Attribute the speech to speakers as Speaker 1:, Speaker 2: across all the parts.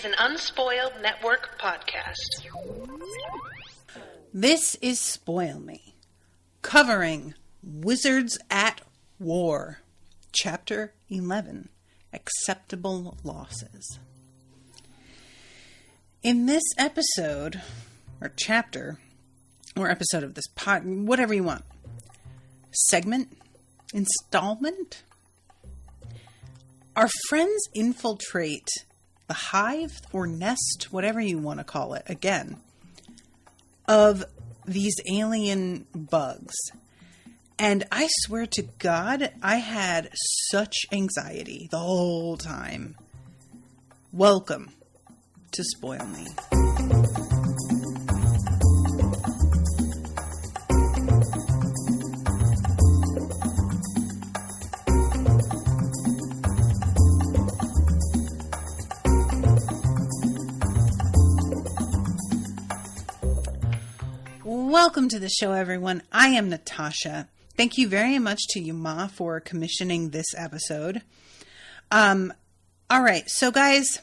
Speaker 1: an Unspoiled Network podcast.
Speaker 2: This is Spoil Me, covering Wizards at War, Chapter 11, Acceptable Losses. In this episode, or chapter, or episode of this pod, whatever you want, segment, installment, our friends infiltrate the hive or nest, whatever you want to call it, again, of these alien bugs. And I swear to God, I had such anxiety the whole time. Welcome to Spoil Me. Welcome to the show, everyone. I am Natasha. Thank you very much to Yama for commissioning this episode. All right, so guys,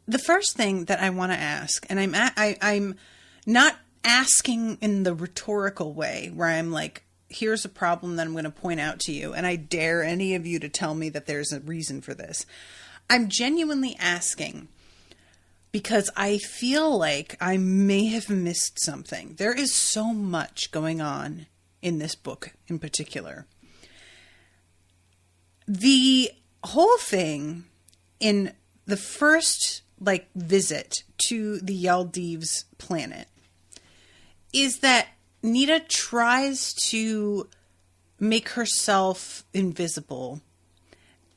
Speaker 2: the first thing that I want to ask, and I'm not asking in the rhetorical way where I'm like, here's a problem that I'm going to point out to you, and I dare any of you to tell me that there's a reason for this. I'm genuinely asking because I feel like I may have missed something. There is so much going on in this book in particular. The whole thing in the first visit to the Yaldiv's planet is that Nita tries to make herself invisible,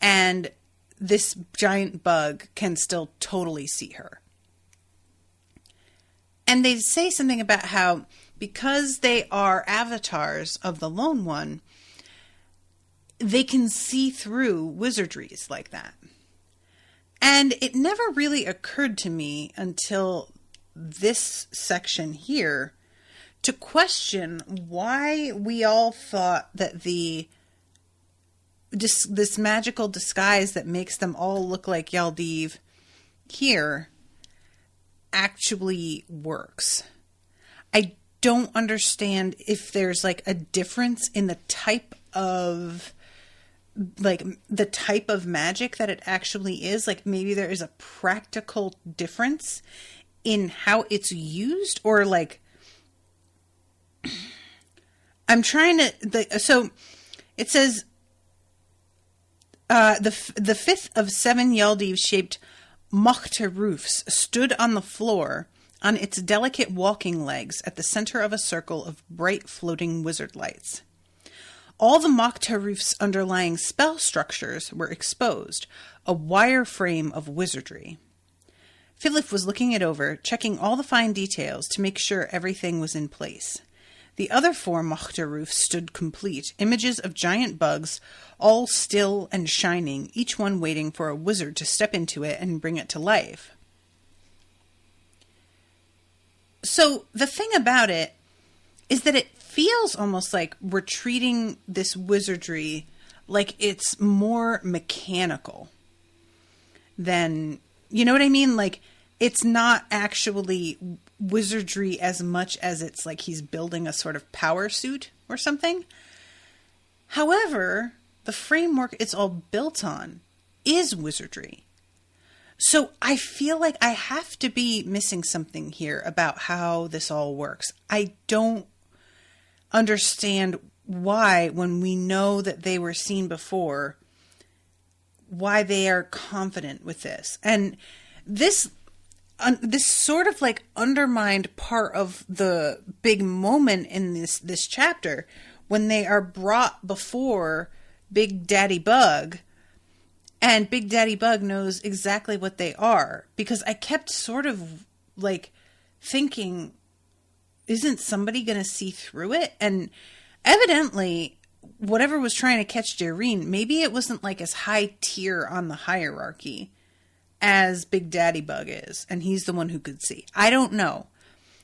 Speaker 2: and this giant bug can still totally see her. And they say something about how, because they are avatars of the Lone One, they can see through wizardries like that. And it never really occurred to me until this section here to question why we all thought that this magical disguise that makes them all look like Yaldiv here actually works. I don't understand if there's a difference in the type of magic that it actually is. Maybe there is a practical difference in how it's used, or I'm trying to, so it says, the fifth of 7 Yaldiv shaped Mokhtar roofs stood on the floor on its delicate walking legs at the center of a circle of bright floating wizard lights. All the Mokhtar roof's underlying spell structures were exposed, a wire frame of wizardry. Philip was looking it over, checking all the fine details to make sure everything was in place. The other 4 Mokhtar roofs stood complete, images of giant bugs, all still and shining, each one waiting for a wizard to step into it and bring it to life. So the thing about it is that it feels almost like we're treating this wizardry like it's more mechanical than, you know what I mean? It's not actually wizardry as much as it's like he's building a sort of power suit or something. However, the framework it's all built on is wizardry. So I feel like I have to be missing something here about how this all works. I don't understand why, when we know that they were seen before, why they are confident with this. And this sort of undermined part of the big moment in this chapter when they are brought before Big Daddy Bug, and Big Daddy Bug knows exactly what they are, because I kept sort of thinking, isn't somebody going to see through it? And evidently whatever was trying to catch Jareen, maybe it wasn't as high tier on the hierarchy as Big Daddy Bug is, and he's the one who could see. I don't know.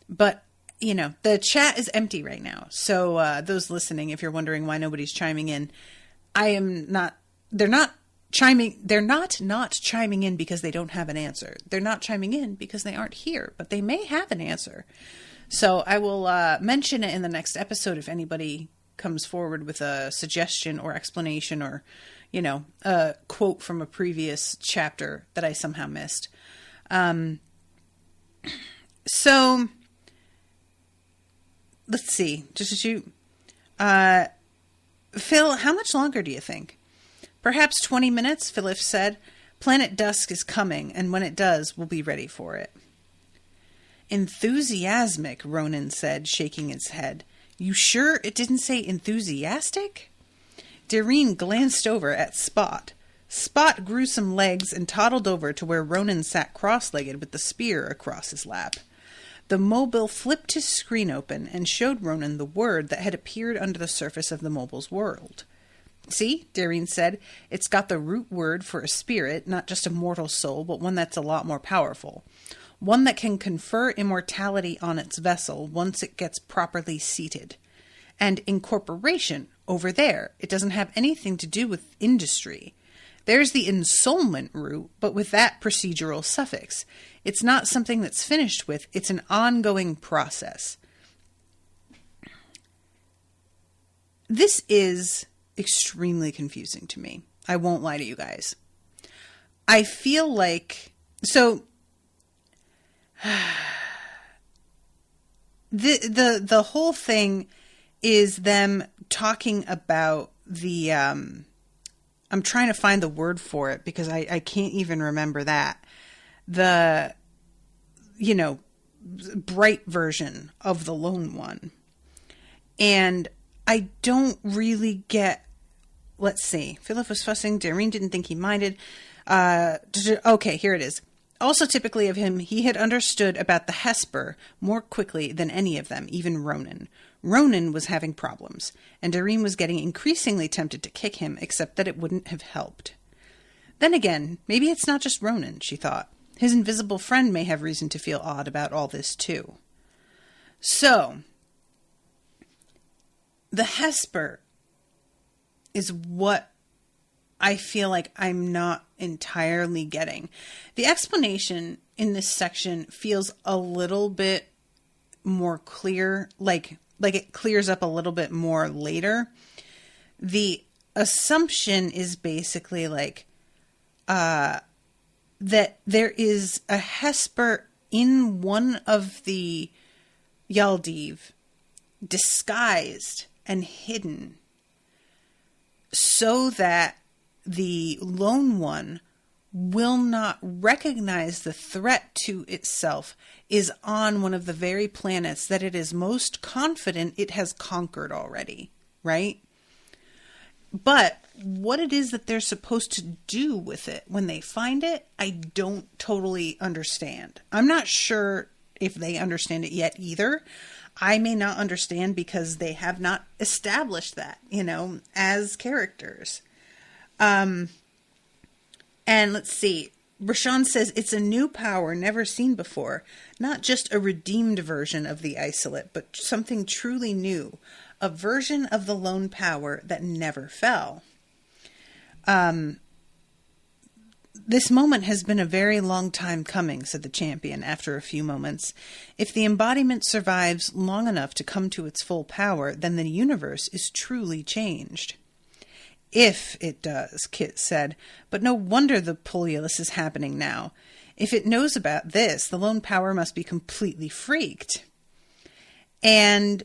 Speaker 2: But, the chat is empty right now. So those listening, if you're wondering why nobody's chiming in, they're not they're not chiming in because they don't have an answer. They're not chiming in because they aren't here, but they may have an answer. So I will mention it in the next episode if anybody comes forward with a suggestion or explanation or, a quote from a previous chapter that I somehow missed. So let's see. Just to shoot. Phil, how much longer do you think? Perhaps 20 minutes, Philip said. Planet dusk is coming, and when it does, we'll be ready for it. Enthusiasmic, Ronan said, shaking his head. You sure it didn't say enthusiastic? Doreen glanced over at Spot. Spot grew some legs and toddled over to where Ronan sat cross-legged with the spear across his lap. The mobile flipped his screen open and showed Ronan the word that had appeared under the surface of the mobile's world. See, Doreen said, it's got the root word for a spirit, not just a mortal soul, but one that's a lot more powerful. One that can confer immortality on its vessel once it gets properly seated. And incorporation, over there, it doesn't have anything to do with industry. There's the ensoulment root, but with that procedural suffix. It's not something that's finished with, it's an ongoing process. This is extremely confusing to me. I won't lie to you guys. I feel like... So... The whole thing is them talking about the... I'm trying to find the word for it because I can't even remember that. The, bright version of the lone one. And I don't really get... Let's see. Philip was fussing. Doreen didn't think he minded. Okay, here it is. Also typically of him, he had understood about the Hesper more quickly than any of them, even Ronan. Ronan was having problems, and Doreen was getting increasingly tempted to kick him, except that it wouldn't have helped. Then again, maybe it's not just Ronan, she thought. His invisible friend may have reason to feel odd about all this, too. So, the Hesper is what I feel like I'm not entirely getting. The explanation in this section feels a little bit more clear, like it clears up a little bit more later. The assumption is basically that there is a Hesper in one of the Yaldiv, disguised and hidden, so that the lone one will not recognize the threat to itself is on one of the very planets that it is most confident it has conquered already, right? But what it is that they're supposed to do with it when they find it, I don't totally understand. I'm not sure if they understand it yet either. I may not understand because they have not established that, as characters. And let's see. Rashawn says it's a new power never seen before. Not just a redeemed version of the isolate, but something truly new. A version of the lone power that never fell. This moment has been a very long time coming, said the champion after a few moments. If the embodiment survives long enough to come to its full power, then the universe is truly changed. If it does, Kit said, but no wonder the Pululus is happening now. If it knows about this, the lone power must be completely freaked. And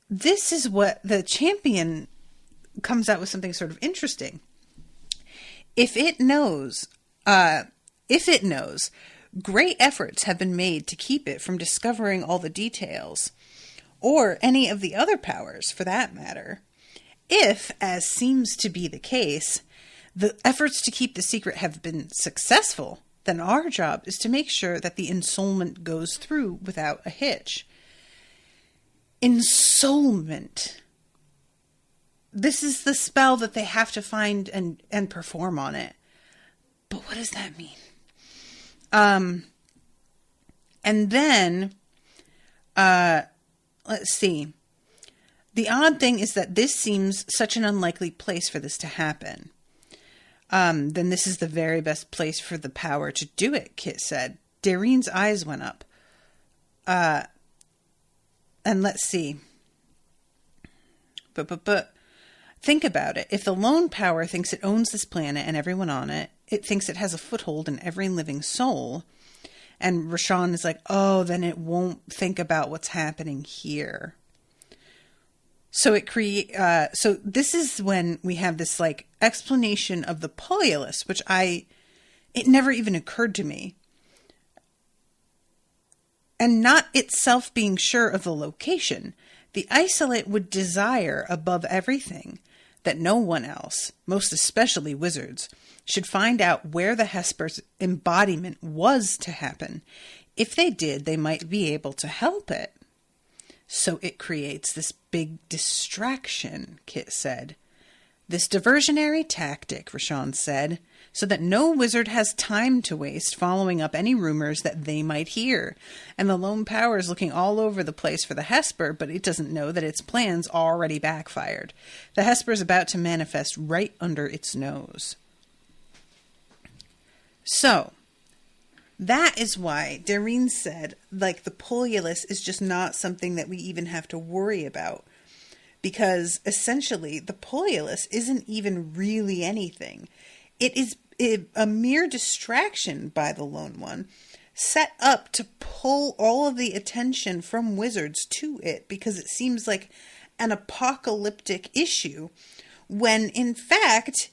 Speaker 2: this is what the champion comes out with, something sort of interesting. If it knows, great efforts have been made to keep it from discovering all the details, or any of the other powers for that matter. If, as seems to be the case, the efforts to keep the secret have been successful, then our job is to make sure that the ensoulment goes through without a hitch. Ensoulment. This is the spell that they have to find and perform on it. But what does that mean? And then, let's see. The odd thing is that this seems such an unlikely place for this to happen. Then this is the very best place for the power to do it, Kit said. Darene's eyes went up. And let's see. But think about it. If the lone power thinks it owns this planet and everyone on it, it thinks it has a foothold in every living soul. And Rashawn is like, oh, then it won't think about what's happening here. So so this is when we have this like explanation of the Polulus, which it never even occurred to me. And not itself being sure of the location, the isolate would desire above everything that no one else, most especially wizards, should find out where the Hesper's embodiment was to happen. If they did, they might be able to help it. So it creates this big distraction, Kit said. This diversionary tactic, Rashawn said, so that no wizard has time to waste following up any rumors that they might hear. And the lone power is looking all over the place for the Hesper, but it doesn't know that its plans already backfired. The Hesper is about to manifest right under its nose. So, that is why Darene said, like, the Polulus is just not something that we even have to worry about. Because, essentially, the Polulus isn't even really anything. It is a mere distraction by the Lone One, set up to pull all of the attention from wizards to it, because it seems like an apocalyptic issue, when, in fact,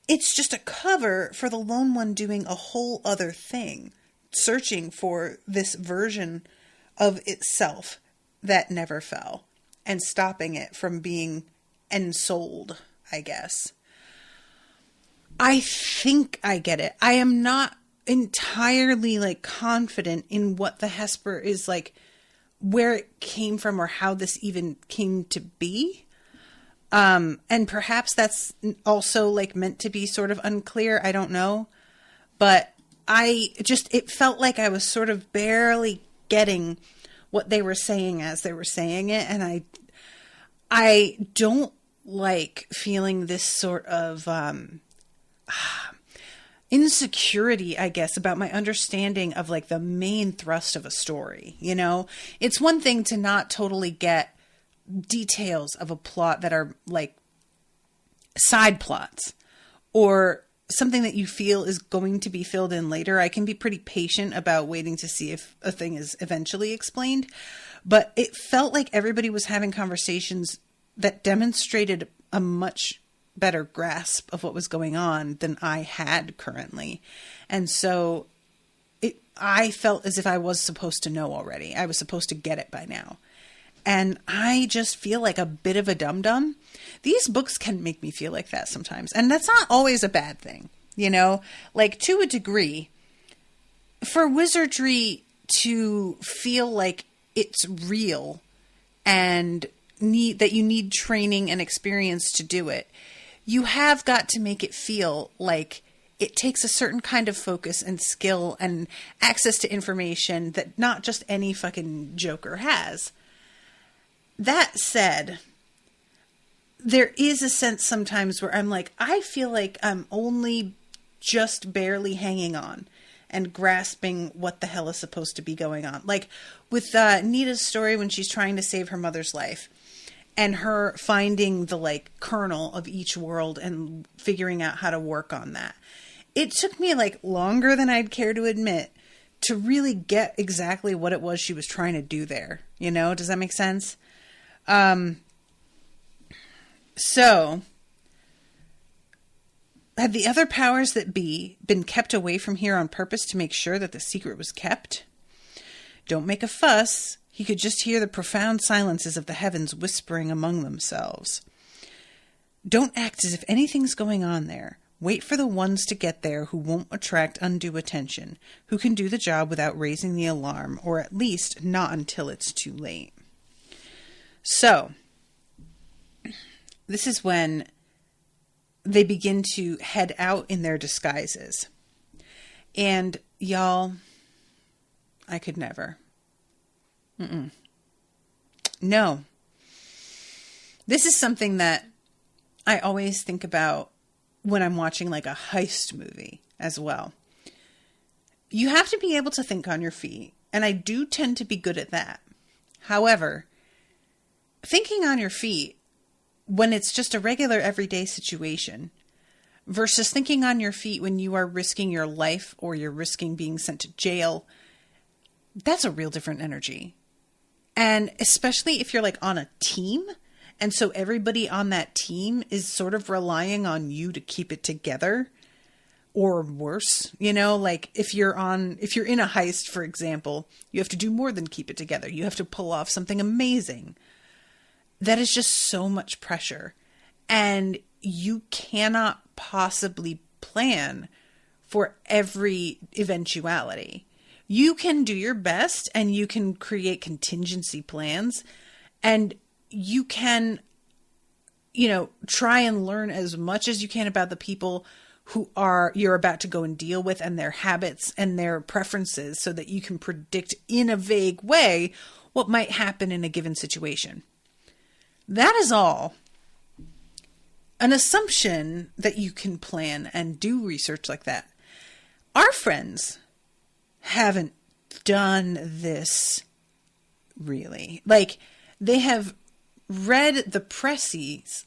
Speaker 2: it's just a cover for the Lone One doing a whole other thing, searching for this version of itself that never fell, and stopping it from being ensouled, I guess. I think I get it. I am not entirely, like, confident in what the Hesper is, like, where it came from or how this even came to be. And perhaps that's also, like, meant to be sort of unclear. I don't know. But it felt like I was sort of barely getting what they were saying as they were saying it. And I don't like feeling this sort of, insecurity, I guess, about my understanding of, like, the main thrust of a story. You know, it's one thing to not totally get details of a plot that are, like, side plots or something that you feel is going to be filled in later. I can be pretty patient about waiting to see if a thing is eventually explained, but it felt like everybody was having conversations that demonstrated a much better grasp of what was going on than I had currently. And so I felt as if I was supposed to know already. I was supposed to get it by now. And I just feel like a bit of a dum-dum. These books can make me feel like that sometimes. And that's not always a bad thing, you know? Like, to a degree, for wizardry to feel like it's real and that you need training and experience to do it, you have got to make it feel like it takes a certain kind of focus and skill and access to information that not just any fucking joker has. That said, there is a sense sometimes where I'm like, I feel like I'm only just barely hanging on and grasping what the hell is supposed to be going on. Like with Nita's story when she's trying to save her mother's life and her finding the, like, kernel of each world and figuring out how to work on that. It took me, like, longer than I'd care to admit to really get exactly what it was she was trying to do there. You know, does that make sense? So, had the other powers that be been kept away from here on purpose to make sure that the secret was kept? Don't make a fuss. He could just hear the profound silences of the heavens whispering among themselves. Don't act as if anything's going on there. Wait for the ones to get there who won't attract undue attention, who can do the job without raising the alarm, or at least not until it's too late. So, this is when they begin to head out in their disguises. And, y'all, I could never. No. This is something that I always think about when I'm watching like a heist movie as well. You have to be able to think on your feet, and I do tend to be good at that. However, thinking on your feet when it's just a regular everyday situation versus thinking on your feet when you are risking your life or you're risking being sent to jail, that's a real different energy. And especially if you're like on a team, and so everybody on that team is sort of relying on you to keep it together, or worse, you know, like if you're in a heist, for example, you have to do more than keep it together. You have to pull off something amazing. That is just so much pressure, and you cannot possibly plan for every eventuality. You can do your best, and you can create contingency plans, and you can, you know, try and learn as much as you can about the people who you're about to go and deal with, and their habits and their preferences, so that you can predict in a vague way what might happen in a given situation. That is all an assumption that you can plan and do research like that. Our friends haven't done this really. Like, they have read the presses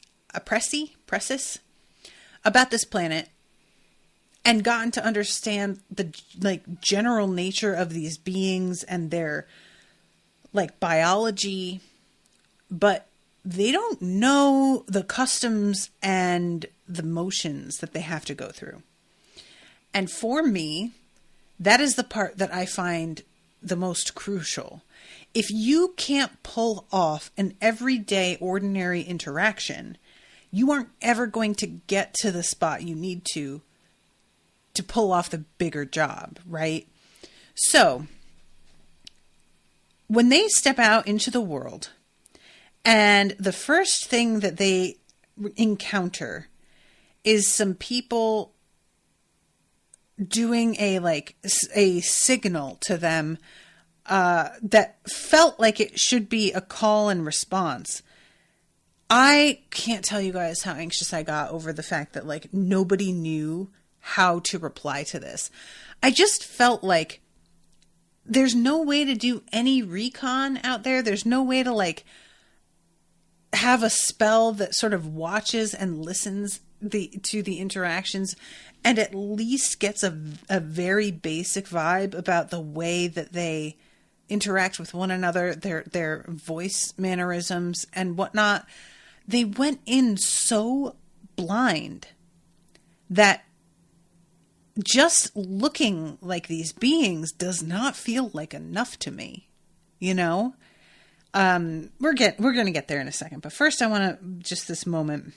Speaker 2: about this planet and gotten to understand the like general nature of these beings and their like biology, but they don't know the customs and the motions that they have to go through. And for me, that is the part that I find the most crucial. If you can't pull off an everyday, ordinary interaction, you aren't ever going to get to the spot you need to pull off the bigger job, right? So, when they step out into the world, and the first thing that they encounter is some people doing a signal to them that felt like it should be a call and response. I can't tell you guys how anxious I got over the fact that like nobody knew how to reply to this. I just felt like there's no way to do any recon out there. There's no way to like have a spell that sort of watches and listens to the interactions and at least gets a very basic vibe about the way that they interact with one another, their voice mannerisms and whatnot. They went in so blind that just looking like these beings does not feel like enough to me, you know? We're going to get there in a second, but first I want to just this moment.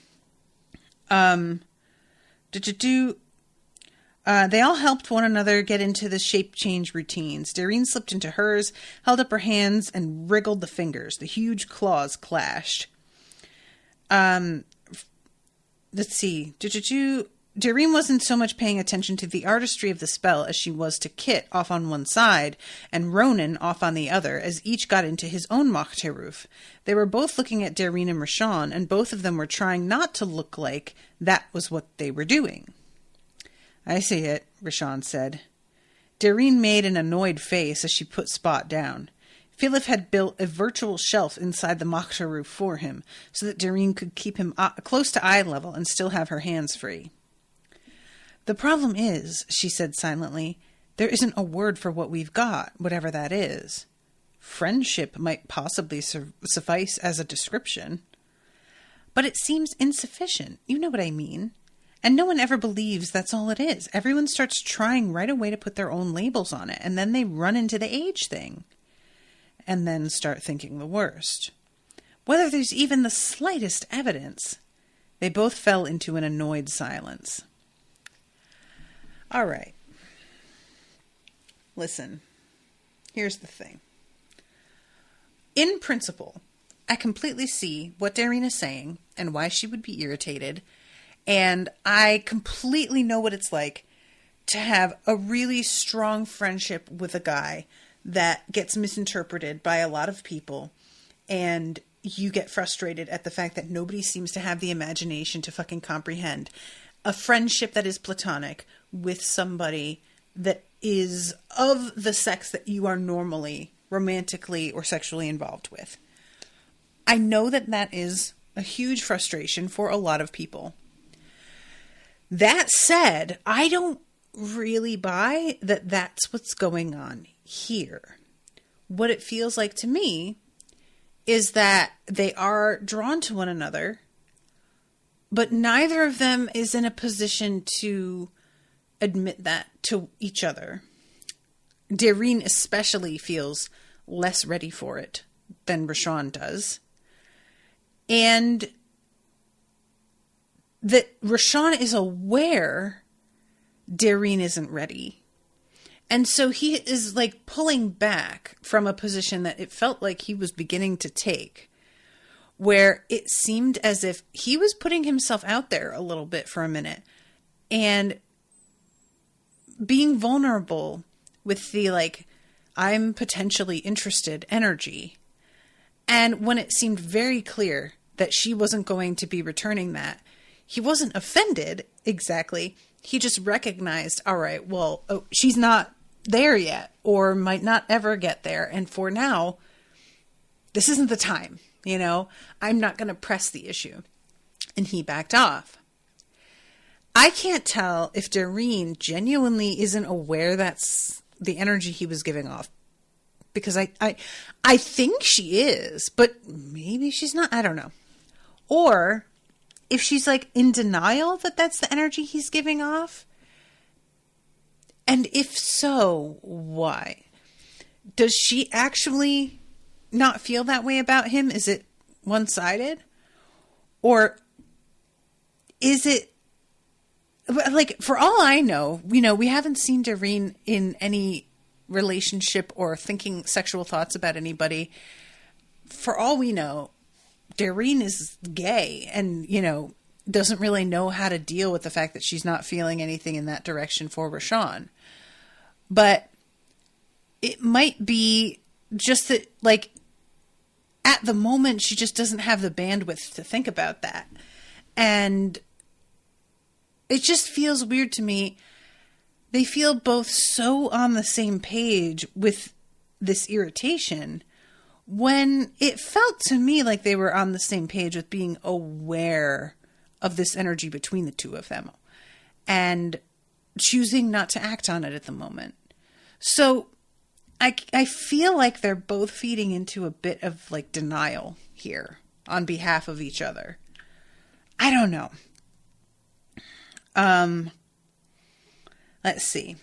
Speaker 2: They all helped one another get into the shape change routines. Darine slipped into hers, held up her hands, and wriggled the fingers. The huge claws clashed. Let's see. Darine wasn't so much paying attention to the artistry of the spell as she was to Kit off on one side and Ronan off on the other, as each got into his own Mokhtaruf. They were both looking at Darine and Rashawn, and both of them were trying not to look like that was what they were doing. I see it, Rashawn said. Darine made an annoyed face as she put Spot down. Philip had built a virtual shelf inside the Mokhtaruf for him, so that Darine could keep him close to eye level and still have her hands free. The problem is, she said silently, there isn't a word for what we've got, whatever that is. Friendship might possibly suffice as a description. But it seems insufficient, you know what I mean. And no one ever believes that's all it is. Everyone starts trying right away to put their own labels on it, and then they run into the age thing. And then start thinking the worst. Whether there's even the slightest evidence. They both fell into an annoyed silence. All right. Listen, here's the thing. In principle, I completely see what Darine is saying and why she would be irritated. And I completely know what it's like to have a really strong friendship with a guy that gets misinterpreted by a lot of people. And you get frustrated at the fact that nobody seems to have the imagination to fucking comprehend. a friendship that is platonic with somebody that is of the sex that you are normally romantically or sexually involved with. I know that that is a huge frustration for a lot of people. That said, I don't really buy that that's what's going on here. What it feels like to me is that they are drawn to one another, but neither of them is in a position to admit that to each other. Darine especially feels less ready for it than Rashawn does. And that Rashawn is aware Darine isn't ready. And so he is like pulling back from a position that it felt like he was beginning to take, where it seemed as if he was putting himself out there a little bit for a minute and being vulnerable with the like, I'm potentially interested energy. And when it seemed very clear that she wasn't going to be returning that, he wasn't offended exactly. He just recognized, all right, well, she's not there yet or might not ever get there. And for now, this isn't the time, you know, I'm not going to press the issue. And he backed off. I can't tell if Darine genuinely isn't aware that's the energy he was giving off. Because I think she is, but maybe she's not. I don't know. Or if she's like in denial that that's the energy he's giving off. And if so, why? Does she actually not feel that way about him? Is it one-sided? Or is it like, for all I know, you know, we haven't seen Darine in any relationship or thinking sexual thoughts about anybody. For all we know, Darine is gay and, you know, doesn't really know how to deal with the fact that she's not feeling anything in that direction for Rashawn. But it might be just that, like, at the moment, she just doesn't have the bandwidth to think about that. And it just feels weird to me. They feel both so on the same page with this irritation when it felt to me like they were on the same page with being aware of this energy between the two of them and choosing not to act on it at the moment. So I feel like they're both feeding into a bit of like denial here on behalf of each other. I don't know. Let's see.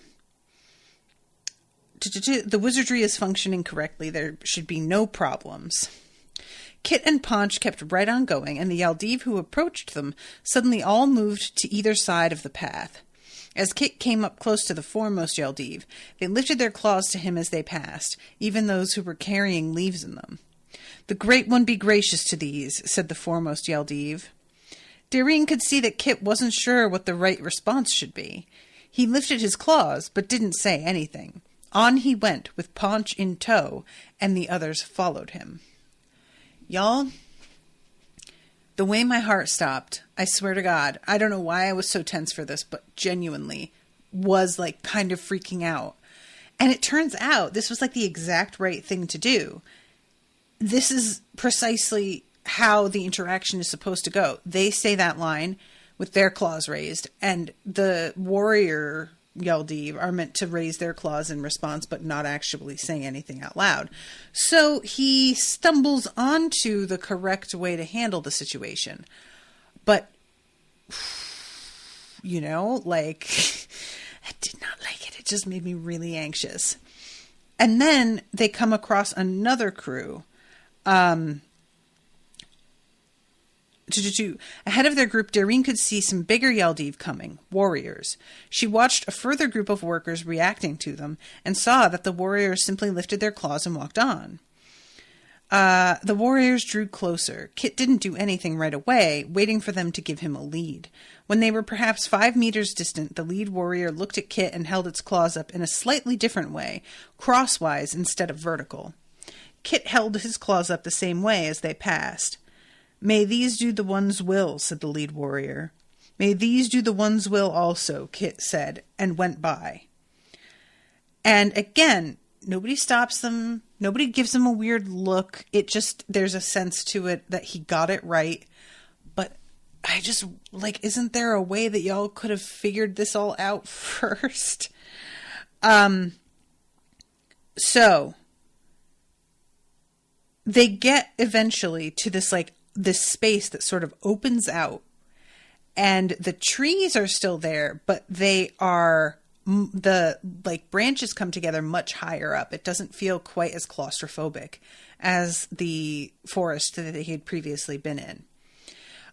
Speaker 2: The wizardry is functioning correctly. There should be no problems. Kit and Ponch kept right on going, and the Yaldiv who approached them suddenly all moved to either side of the path. As Kit came up close to the foremost Yaldiv, they lifted their claws to him as they passed, even those who were carrying leaves in them. "The Great One be gracious to these," said the foremost Yaldiv. Darine could see that Kit wasn't sure what the right response should be. He lifted his claws, but didn't say anything. On he went, with Ponch in tow, and the others followed him. Y'all, the way my heart stopped, I swear to God, I don't know why I was so tense for this, but genuinely was like kind of freaking out. And it turns out this was like the exact right thing to do. This is precisely how the interaction is supposed to go. They say that line with their claws raised, and the warrior Yaldiv are meant to raise their claws in response, but not actually saying anything out loud. So he stumbles onto the correct way to handle the situation. But, you know, like, I did not like it. It just made me really anxious. And then they come across another crew. Ahead of their group, Darine could see some bigger Yaldiv coming, warriors. She watched a further group of workers reacting to them and saw that the warriors simply lifted their claws and walked on. The warriors drew closer. Kit didn't do anything right away, waiting for them to give him a lead. When they were perhaps 5 meters distant, the lead warrior looked at Kit and held its claws up in a slightly different way, crosswise instead of vertical. Kit held his claws up the same way as they passed. "May these do the one's will," said the lead warrior. May these do the one's will also, Kit said, and went by. And again, nobody stops them. Nobody gives them a weird look. It just, there's a sense to it that he got it right. But I just, like, isn't there a way that y'all could have figured this all out first? So they get eventually to this, like, this space that sort of opens out. And the trees are still there, but they are, the like branches come together much higher up. It doesn't feel quite as claustrophobic as the forest that they had previously been in.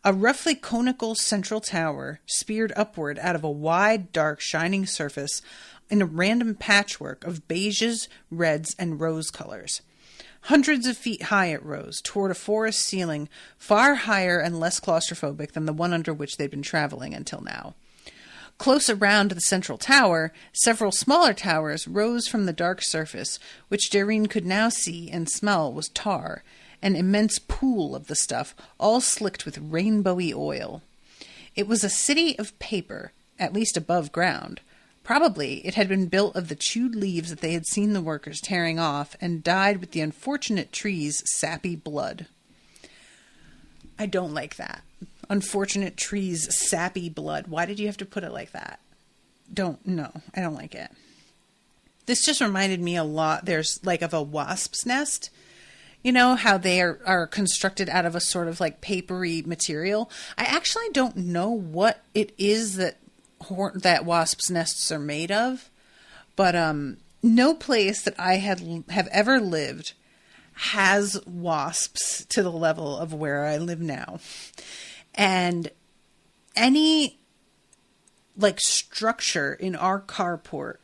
Speaker 2: A roughly conical central tower speared upward out of a wide, dark, shining surface in a random patchwork of beiges, reds, and rose colors. Hundreds of feet high it rose, toward a forest ceiling far higher and less claustrophobic than the one under which they'd been traveling until now. Close around the central tower, several smaller towers rose from the dark surface, which Doreen could now see and smell was tar, an immense pool of the stuff, all slicked with rainbowy oil. It was a city of paper, at least above ground. Probably it had been built of the chewed leaves that they had seen the workers tearing off and dyed with the unfortunate trees' sappy blood. I don't like that. Unfortunate trees' sappy blood. Why did you have to put it like that? No, I don't like it. This just reminded me a lot, there's like of a wasp's nest. You know, how they are constructed out of a sort of like papery material. I actually don't know what it is that wasps' nests are made of, but no place that I have ever lived has wasps to the level of where I live now. And any like structure in our carport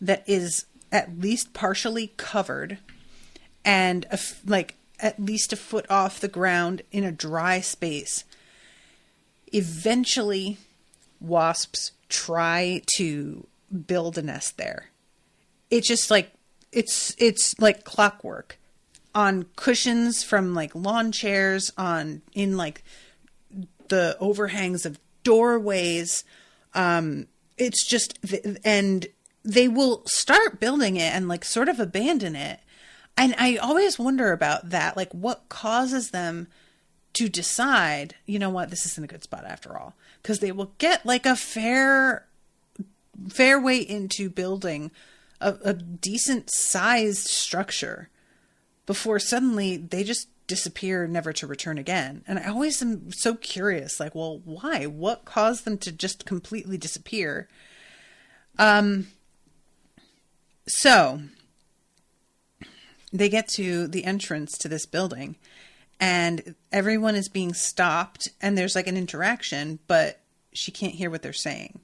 Speaker 2: that is at least partially covered and like at least a foot off the ground in a dry space, eventually wasps try to build a nest there. It's just like, it's like clockwork on cushions from like lawn chairs, in like the overhangs of doorways. It's just, and they will start building it and like sort of abandon it. And I always wonder about that. Like, what causes them to decide, you know what, this isn't a good spot after all. Because they will get like a fair way into building a decent sized structure before suddenly they just disappear, never to return again. And I always am so curious, like, well, why? What caused them to just completely disappear? So they get to the entrance to this building and everyone is being stopped and there's like an interaction, but she can't hear what they're saying.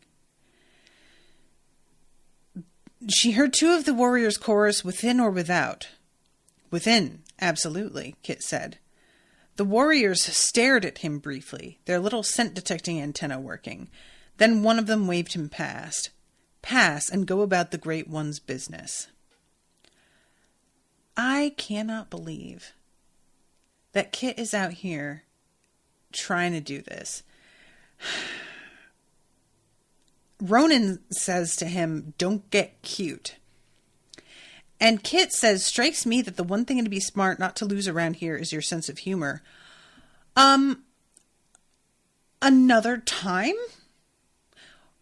Speaker 2: She heard two of the warriors chorus, "Within or without?" "Within, absolutely," Kit said. The warriors stared at him briefly, their little scent-detecting antenna working. Then one of them waved him past. Pass and go about the Great One's business. I cannot believe that Kit is out here trying to do this. Ronan says to him, "Don't get cute." And Kit says, "Strikes me that the one thing to be smart not to lose around here is your sense of humor." Another time?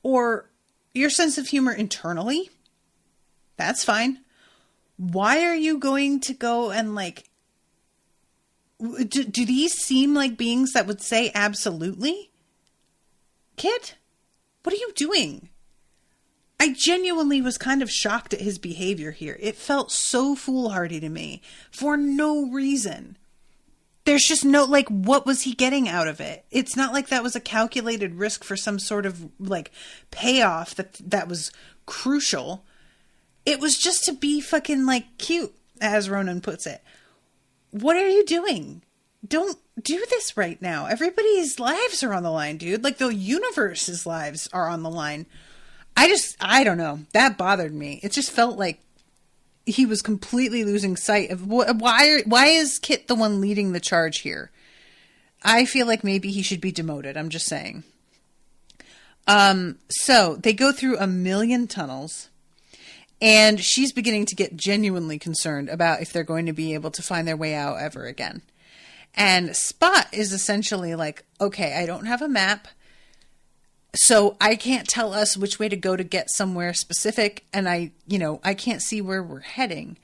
Speaker 2: Or your sense of humor internally? That's fine. Why are you going to go and like, do these seem like beings that would say absolutely? Kit? What are you doing? I genuinely was kind of shocked at his behavior here. It felt so foolhardy to me for no reason. There's just no, like, what was he getting out of it? It's not like that was a calculated risk for some sort of like payoff that was crucial. It was just to be fucking like cute, as Ronan puts it. What are you doing? Don't do this right now. Everybody's lives are on the line, dude. Like, the universe's lives are on the line. I don't know. That bothered me. It just felt like he was completely losing sight of why is Kit the one leading the charge here? I feel like maybe he should be demoted. I'm just saying. So they go through 1,000,000 tunnels, and she's beginning to get genuinely concerned about if they're going to be able to find their way out ever again. And Spot is essentially like, okay, I don't have a map, so I can't tell us which way to go to get somewhere specific, and I can't see where we're heading.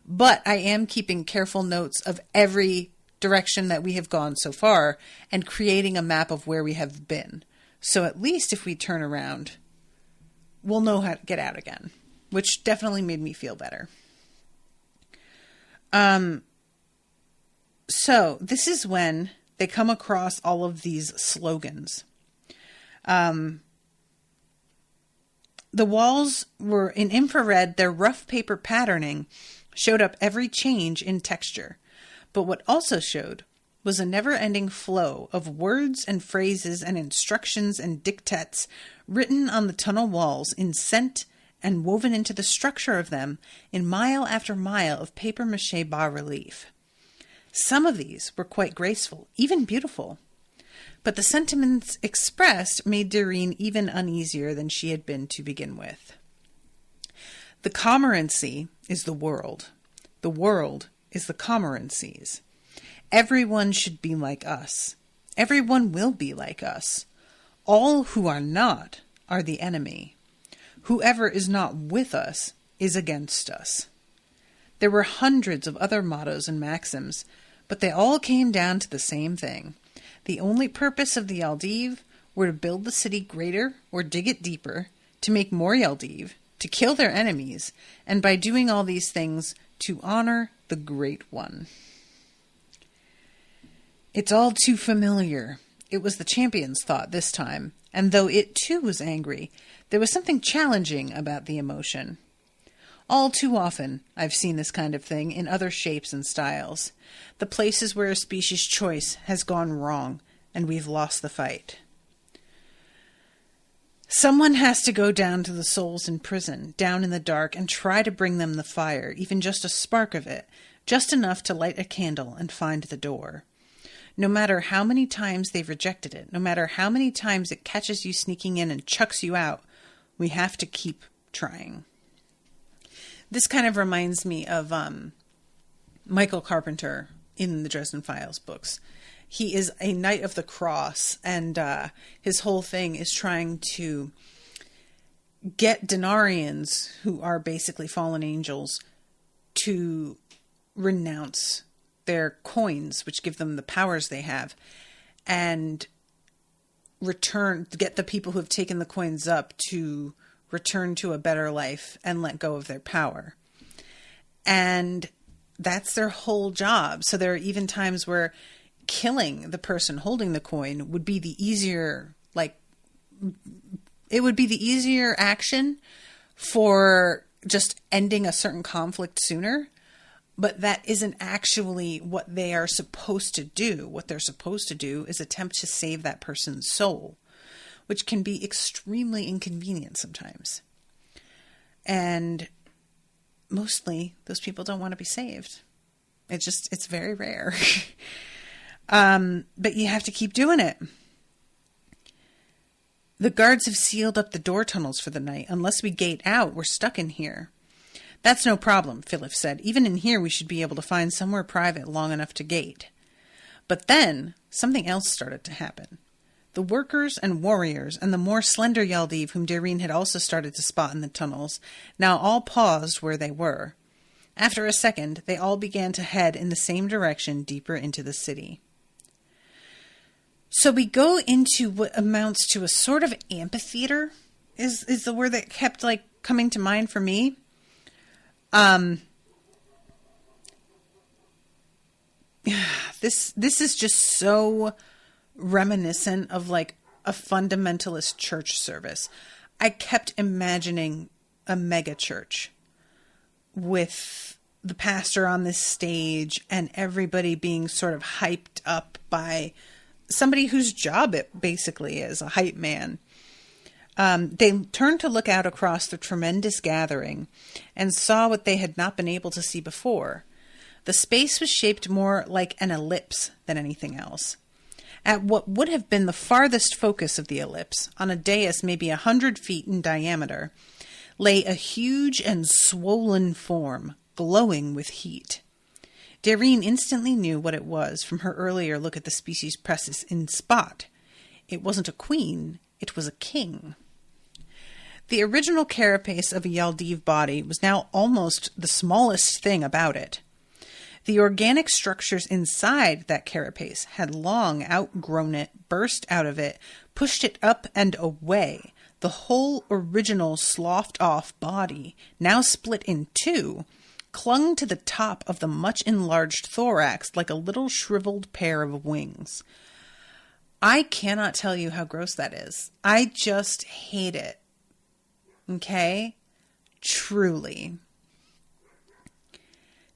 Speaker 2: But I am keeping careful notes of every direction that we have gone so far and creating a map of where we have been. So at least if we turn around, we'll know how to get out again, which definitely made me feel better. So this is when they come across all of these slogans. The walls were in infrared. Their rough paper patterning showed up every change in texture. But what also showed was a never-ending flow of words and phrases and instructions and dictates written on the tunnel walls in scent and woven into the structure of them in mile after mile of papier-mâché bas-relief. Some of these were quite graceful, even beautiful. But the sentiments expressed made Doreen even uneasier than she had been to begin with. The Cormorancy is the world. The world is the Cormorancies. Everyone should be like us. Everyone will be like us. All who are not are the enemy. Whoever is not with us is against us. There were hundreds of other mottos and maxims, but they all came down to the same thing. The only purpose of the Yaldiv were to build the city greater or dig it deeper, to make more Yaldiv, to kill their enemies, and by doing all these things, to honor the Great One. It's all too familiar. It was the champion's thought this time, and though it too was angry, there was something challenging about the emotion. All too often, I've seen this kind of thing in other shapes and styles. The places where a species choice has gone wrong, and we've lost the fight. Someone has to go down to the souls in prison, down in the dark, and try to bring them the fire, even just a spark of it, just enough to light a candle and find the door. No matter how many times they've rejected it, no matter how many times it catches you sneaking in and chucks you out, we have to keep trying. This kind of reminds me of Michael Carpenter in the Dresden Files books. He is a Knight of the Cross, and his whole thing is trying to get Denarians, who are basically fallen angels, to renounce their coins, which give them the powers they have, and get the people who have taken the coins up to return to a better life and let go of their power. And that's their whole job. So there are even times where killing the person holding the coin would be the easier, it would be the easier action for just ending a certain conflict sooner. But that isn't actually what they are supposed to do. What they're supposed to do is attempt to save that person's soul, which can be extremely inconvenient sometimes. And mostly those people don't want to be saved. It's very rare. But you have to keep doing it. The guards have sealed up the door tunnels for the night. Unless we gate out, we're stuck in here. That's no problem, Philip said. Even in here, we should be able to find somewhere private long enough to gate. But then, something else started to happen. The workers and warriors and the more slender Yaldiv, whom Doreen had also started to spot in the tunnels, now all paused where they were. After a second, they all began to head in the same direction deeper into the city. So we go into what amounts to a sort of amphitheater, is the word that kept coming to mind for me. This is just so reminiscent of a fundamentalist church service. I kept imagining a mega church with the pastor on this stage and everybody being sort of hyped up by somebody whose job it basically is, a hype man. They turned to look out across the tremendous gathering and saw what they had not been able to see before. The space was shaped more like an ellipse than anything else. At what would have been the farthest focus of the ellipse, on a dais maybe 100 feet in diameter, lay a huge and swollen form, glowing with heat. Darine instantly knew what it was from her earlier look at the species presses in Spot. It wasn't a queen, it was a king. The original carapace of a Yaldiv body was now almost the smallest thing about it. The organic structures inside that carapace had long outgrown it, burst out of it, pushed it up and away. The whole original sloughed-off body, now split in two, clung to the top of the much enlarged thorax like a little shriveled pair of wings. I cannot tell you how gross that is. I just hate it. Okay? Truly.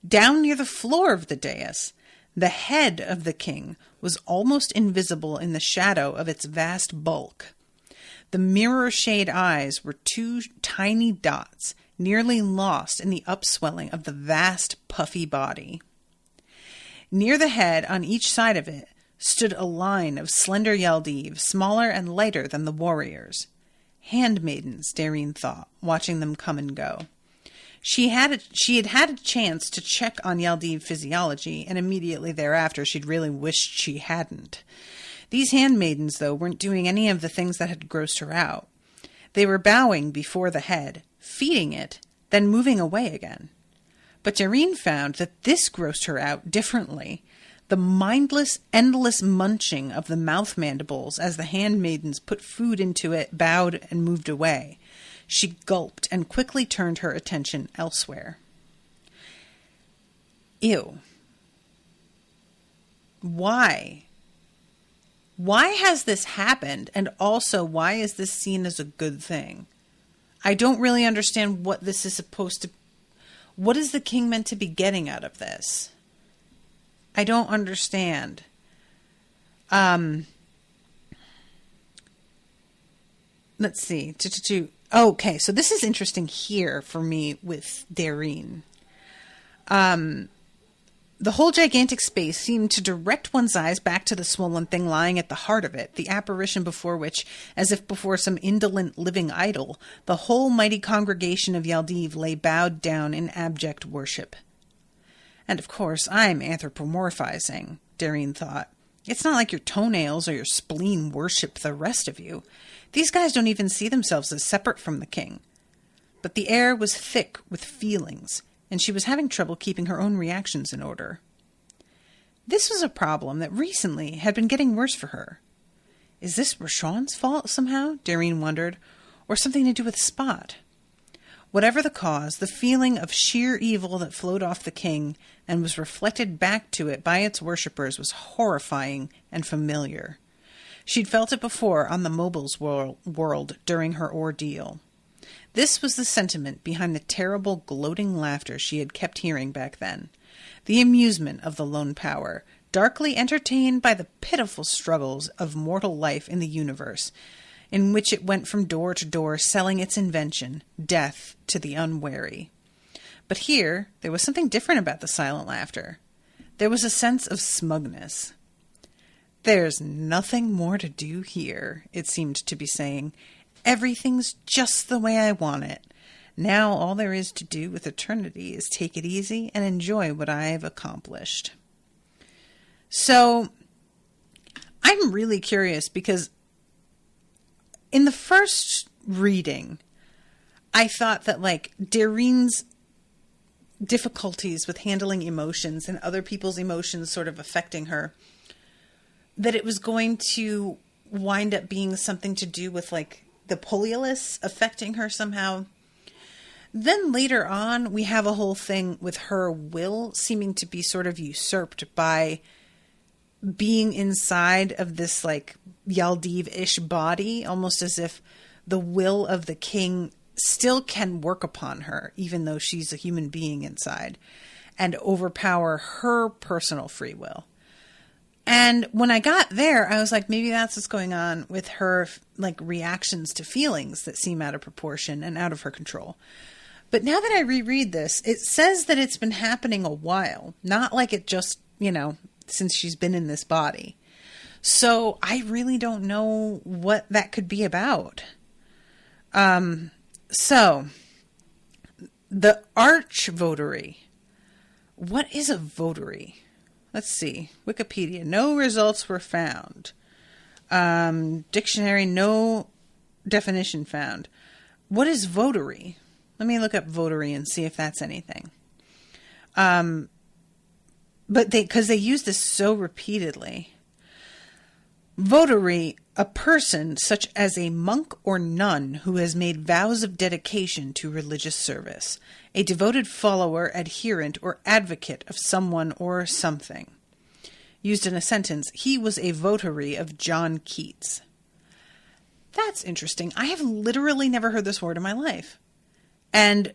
Speaker 2: Down near the floor of the dais, the head of the king was almost invisible in the shadow of its vast bulk. The mirror-shade eyes were two tiny dots, nearly lost in the upswelling of the vast, puffy body. Near the head, on each side of it, stood a line of slender Yaldiv, smaller and lighter than the warriors. Handmaidens, Darine thought, watching them come and go. She had had a chance to check on Yaldiv physiology, and immediately thereafter she'd really wished she hadn't. These handmaidens, though, weren't doing any of the things that had grossed her out. They were bowing before the head, feeding it, then moving away again. But Darine found that this grossed her out differently. The mindless, endless munching of the mouth mandibles as the handmaidens put food into it, bowed, and moved away. She gulped and quickly turned her attention elsewhere. Ew. Why? Why has this happened? And also, why is this seen as a good thing? I don't really understand what this is supposed to... What is the king meant to be getting out of this? I don't understand. Let's see. Okay, so this is interesting here for me with Darine. The whole gigantic space seemed to direct one's eyes back to the swollen thing lying at the heart of it, the apparition before which, as if before some indolent living idol, the whole mighty congregation of Yaldiv lay bowed down in abject worship. And of course, I'm anthropomorphizing, Darine thought. It's not like your toenails or your spleen worship the rest of you. These guys don't even see themselves as separate from the king. But the air was thick with feelings, and she was having trouble keeping her own reactions in order. This was a problem that recently had been getting worse for her. Is this Rashawn's fault somehow, Darine wondered, or something to do with Spot? Whatever the cause, the feeling of sheer evil that flowed off the king and was reflected back to it by its worshippers was horrifying and familiar. She'd felt it before on the mobiles world during her ordeal. This was the sentiment behind the terrible gloating laughter she had kept hearing back then. The amusement of the lone power, darkly entertained by the pitiful struggles of mortal life in the universe, in which it went from door to door selling its invention, death, to the unwary. But here, there was something different about the silent laughter. There was a sense of smugness. There's nothing more to do here, it seemed to be saying. Everything's just the way I want it. Now all there is to do with eternity is take it easy and enjoy what I've accomplished. So, I'm really curious because in the first reading, I thought that, like, Darine's difficulties with handling emotions and other people's emotions sort of affecting her, that it was going to wind up being something to do with, like, the Poliolus affecting her somehow. Then later on, we have a whole thing with her will seeming to be sort of usurped by being inside of this, like, Yaldiv-ish body, almost as if the will of the king still can work upon her, even though she's a human being inside, and overpower her personal free will. And when I got there, I was like, maybe that's what's going on with her, like, reactions to feelings that seem out of proportion and out of her control. But now that I reread this, it says that it's been happening a while, not like it just, since she's been in this body. So I really don't know what that could be about. So the arch votary. What is a votary? Let's see. Wikipedia. No results were found. Dictionary. No definition found. What is votary? Let me look up votary and see if that's anything. But because they use this so repeatedly. Votary, a person such as a monk or nun who has made vows of dedication to religious service, a devoted follower, adherent, or advocate of someone or something. Used in a sentence, he was a votary of John Keats. That's interesting. I have literally never heard this word in my life. And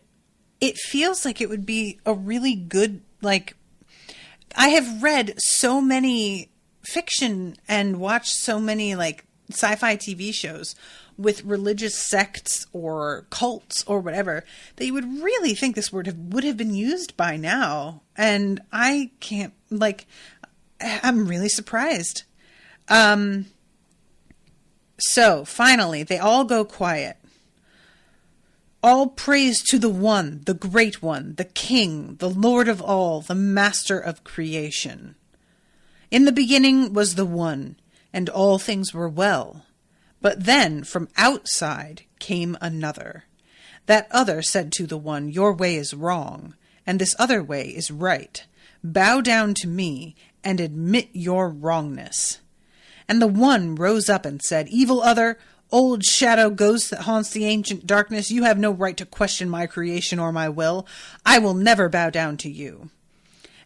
Speaker 2: it feels like it would be a really good, like, I have read so many fiction and watched so many like sci-fi TV shows with religious sects or cults or whatever that you would really think this word would have been used by now. And I can't, like, I'm really surprised. So finally, they all go quiet. All praise to the One, the Great One, the King, the Lord of all, the Master of creation. In the beginning was the One, and all things were well. But then from outside came another. That other said to the One, your way is wrong, and this other way is right. Bow down to me, and admit your wrongness. And the One rose up and said, evil other, old shadow ghost that haunts the ancient darkness, you have no right to question my creation or my will. I will never bow down to you.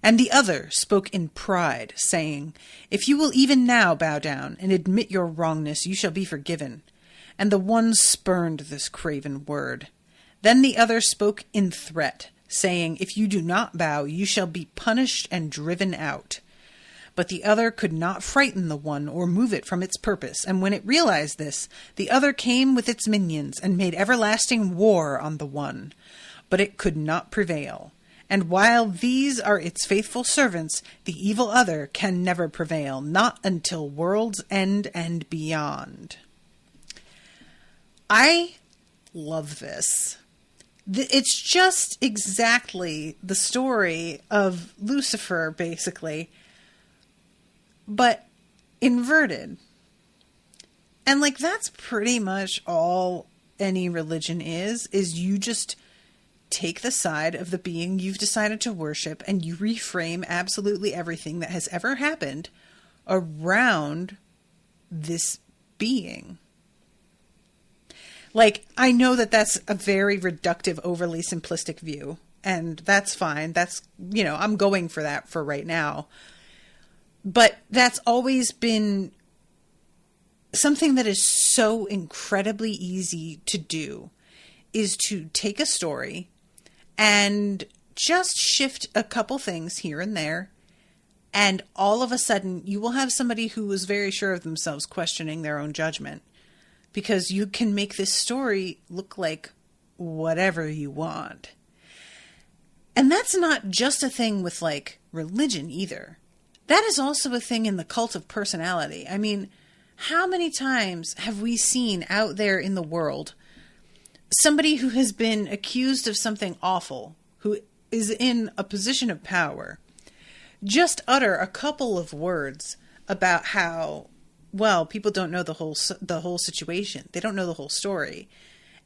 Speaker 2: And the other spoke in pride, saying, if you will even now bow down and admit your wrongness, you shall be forgiven. And the One spurned this craven word. Then the other spoke in threat, saying, if you do not bow, you shall be punished and driven out. But the other could not frighten the One or move it from its purpose, and when it realized this, the other came with its minions and made everlasting war on the One. But it could not prevail. And while these are its faithful servants, the evil other can never prevail, not until world's end and beyond. I love this. It's just exactly the story of Lucifer, basically, but inverted. And like, that's pretty much all any religion is you just take the side of the being you've decided to worship and you reframe absolutely everything that has ever happened around this being. Like, I know that that's a very reductive, overly simplistic view, and that's fine. That's, you know, I'm going for that for right now. But that's always been something that is so incredibly easy to do, is to take a story and just shift a couple things here and there. And all of a sudden you will have somebody who is very sure of themselves questioning their own judgment, because you can make this story look like whatever you want. And that's not just a thing with like religion either. That is also a thing in the cult of personality. I mean, how many times have we seen out there in the world somebody who has been accused of something awful, who is in a position of power, just utter a couple of words about how, well, people don't know the whole situation. They don't know the whole story.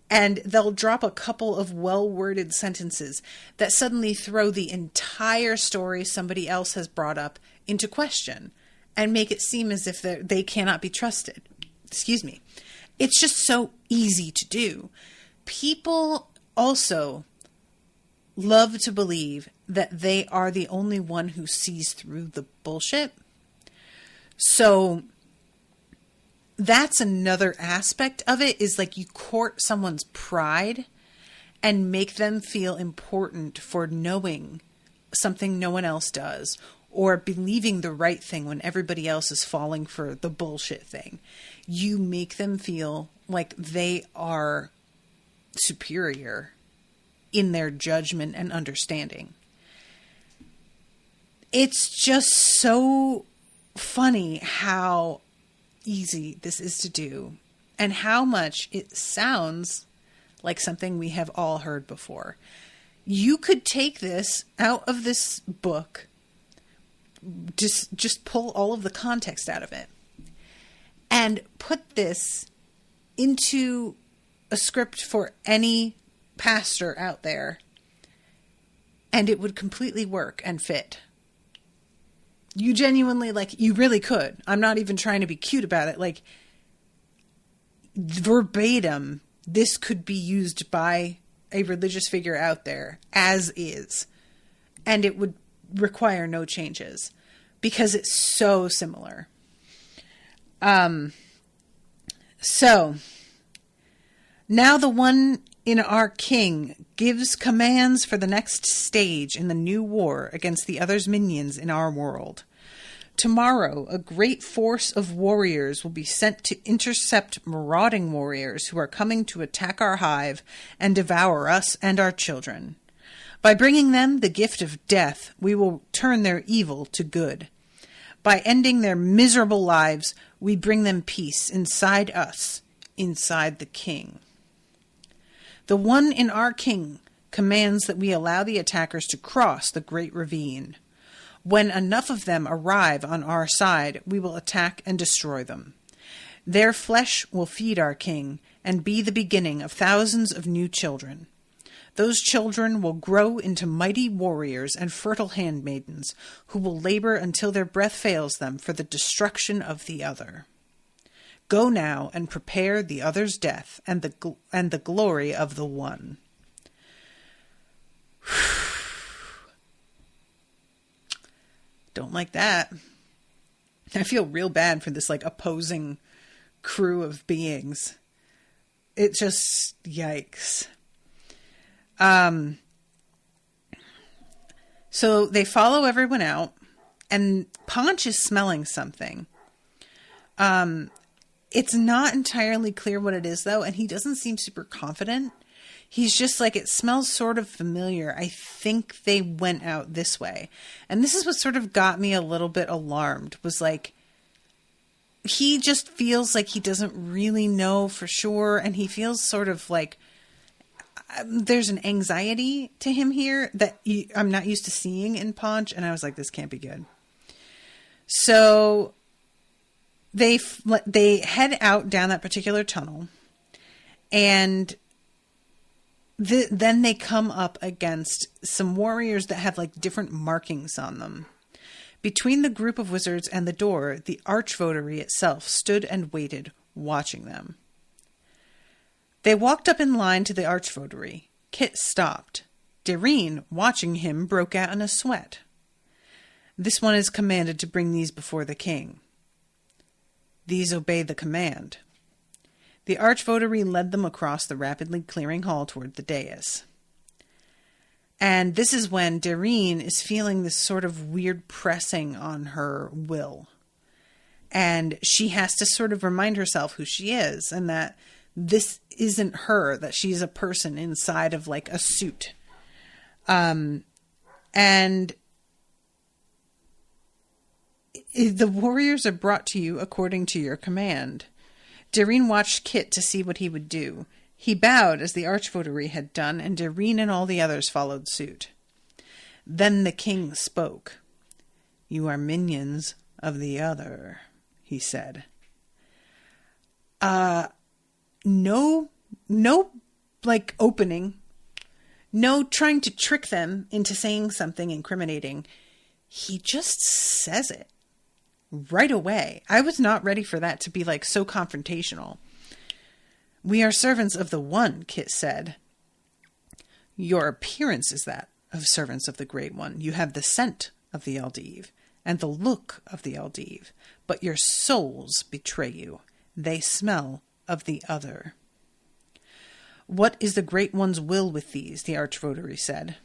Speaker 2: And they'll drop a couple of well-worded sentences that suddenly throw the entire story somebody else has brought up into question and make it seem as if they cannot be trusted. Excuse me. It's just so easy to do. People also love to believe that they are the only one who sees through the bullshit. So that's another aspect of it, is like you court someone's pride and make them feel important for knowing something no one else does, or believing the right thing when everybody else is falling for the bullshit thing. You make them feel like they are superior in their judgment and understanding. It's just so funny how easy this is to do and how much it sounds like something we have all heard before. You could take this out of this book, just pull all of the context out of it, and put this into a script for any pastor out there, and it would completely work and fit. You genuinely, like, you really could. I'm not even trying to be cute about it. Like, verbatim, this could be used by a religious figure out there as is, and it would require no changes because it's so similar. So now the one in our king gives commands for the next stage in the new war against the other's minions in our world. Tomorrow, a great force of warriors will be sent to intercept marauding warriors who are coming to attack our hive and devour us and our children. By bringing them the gift of death, we will turn their evil to good. By ending their miserable lives, we bring them peace inside us, inside the king. The one in our king commands that we allow the attackers to cross the great ravine. When enough of them arrive on our side, we will attack and destroy them. Their flesh will feed our king and be the beginning of thousands of new children. Those children will grow into mighty warriors and fertile handmaidens who will labor until their breath fails them for the destruction of the other. Go now and prepare the other's death and the glory of the one. Don't like that. I feel real bad for this, like, opposing crew of beings. It just, yikes. So they follow everyone out, and Paunch is smelling something. It's not entirely clear what it is, though, and he doesn't seem super confident. He's just like, it smells sort of familiar. I think they went out this way. And this is what sort of got me a little bit alarmed, was like, he just feels like he doesn't really know for sure. And he feels sort of like there's an anxiety to him here that I'm not used to seeing in Paunch. And I was like, this can't be good. So they head out down that particular tunnel, and then they come up against some warriors that have like different markings on them. Between the group of wizards and the door, the archvotary itself stood and waited, watching them. They walked up in line to the archvotary. Kit stopped. Dareen, watching him, broke out in a sweat. This one is commanded to bring these before the king. These obey the command. The archvotary led them across the rapidly clearing hall toward the dais. And this is when Dareen is feeling this sort of weird pressing on her will. And she has to sort of remind herself who she is, and that this isn't her, that she's a person inside of like a suit. And the warriors are brought to you according to your command. Dareen watched Kit to see what he would do. He bowed as the archvotary had done, and Dareen and all the others followed suit. Then the king spoke. You are minions of the other, he said. No, like, opening. No trying to trick them into saying something incriminating. He just says it. Right away. I was not ready for that to be like so confrontational. We are servants of the one, Kit said. Your appearance is that of servants of the Great One. You have the scent of the Yaldiv and the look of the Yaldiv, but your souls betray you. They smell of the other. What is the Great One's will with these? The archvotary said.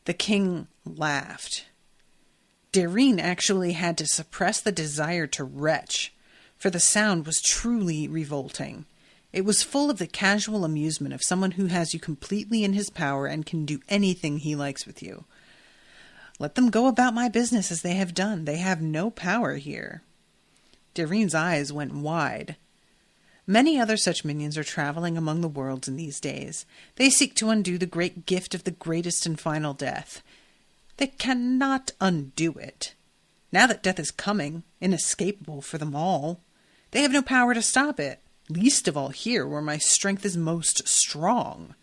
Speaker 2: The king laughed. Dareen actually had to suppress the desire to retch, for the sound was truly revolting. It was full of the casual amusement of someone who has you completely in his power and can do anything he likes with you. Let them go about my business as they have done. They have no power here. Dareen's eyes went wide. Many other such minions are traveling among the worlds in these days. They seek to undo the great gift of the greatest and final death. They cannot undo it. Now that death is coming, inescapable for them all, they have no power to stop it, least of all here where my strength is most strong.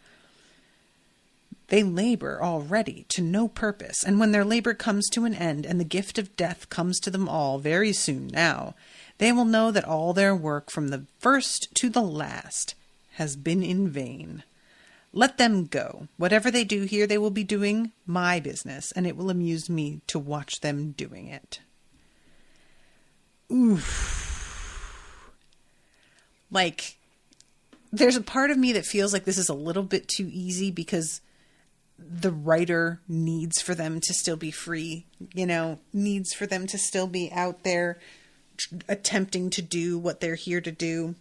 Speaker 2: They labor already to no purpose, and when their labor comes to an end and the gift of death comes to them all very soon now, they will know that all their work from the first to the last has been in vain. Let them go. Whatever they do here, they will be doing my business, and it will amuse me to watch them doing it. Oof. Like, there's a part of me that feels like this is a little bit too easy because the writer needs for them to still be free, needs for them to still be out there attempting to do what they're here to do.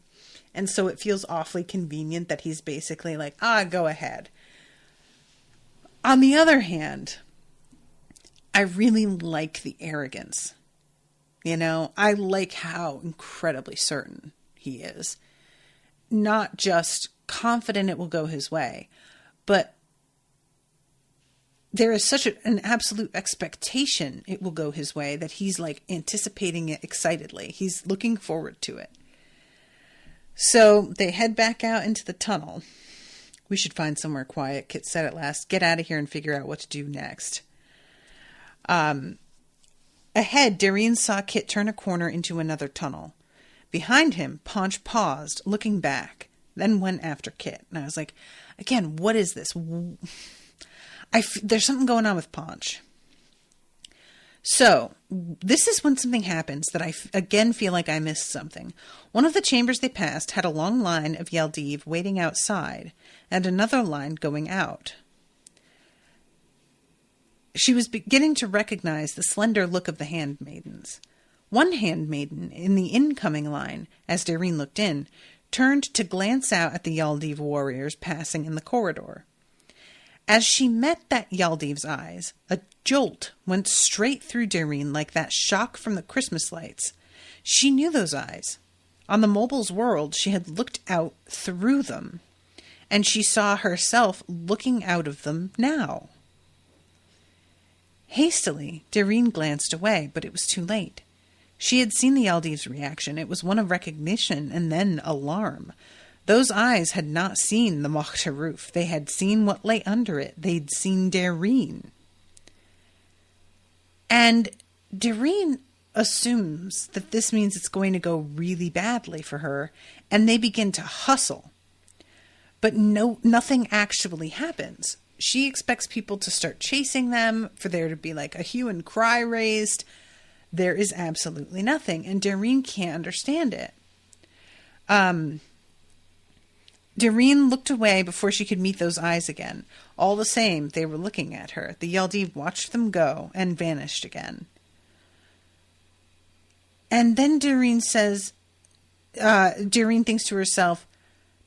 Speaker 2: And so it feels awfully convenient that he's basically like, go ahead. On the other hand, I really like the arrogance. I like how incredibly certain he is. Not just confident it will go his way, but there is such an absolute expectation it will go his way that he's like anticipating it excitedly. He's looking forward to it. So they head back out into the tunnel. We should find somewhere quiet, Kit said at last. Get out of here and figure out what to do next. Ahead, Dareen saw Kit turn a corner into another tunnel. Behind him, Paunch paused, looking back, then went after Kit. And I was like, again, what is this? There's something going on with Paunch. So, this is when something happens that I again feel like I missed something. One of the chambers they passed had a long line of Yaldiv waiting outside, and another line going out. She was beginning to recognize the slender look of the handmaidens. One handmaiden in the incoming line, as Dareen looked in, turned to glance out at the Yaldiv warriors passing in the corridor. As she met that Yaldiv's eyes, a jolt went straight through Dareen like that shock from the Christmas lights. She knew those eyes. On the mobile's world, she had looked out through them, and she saw herself looking out of them now. Hastily, Dareen glanced away, but it was too late. She had seen the Yaldiv's reaction. It was one of recognition and then alarm. Those eyes had not seen the Mokhtaruf. They had seen what lay under it. They'd seen Dareen. And Dareen assumes that this means it's going to go really badly for her, and they begin to hustle. But nothing actually happens. She expects people to start chasing them, for there to be like a hue and cry raised. There is absolutely nothing, and Dareen can't understand it. Dareen looked away before she could meet those eyes again. All the same, they were looking at her. The Yaldiv watched them go and vanished again. And then Dareen thinks to herself,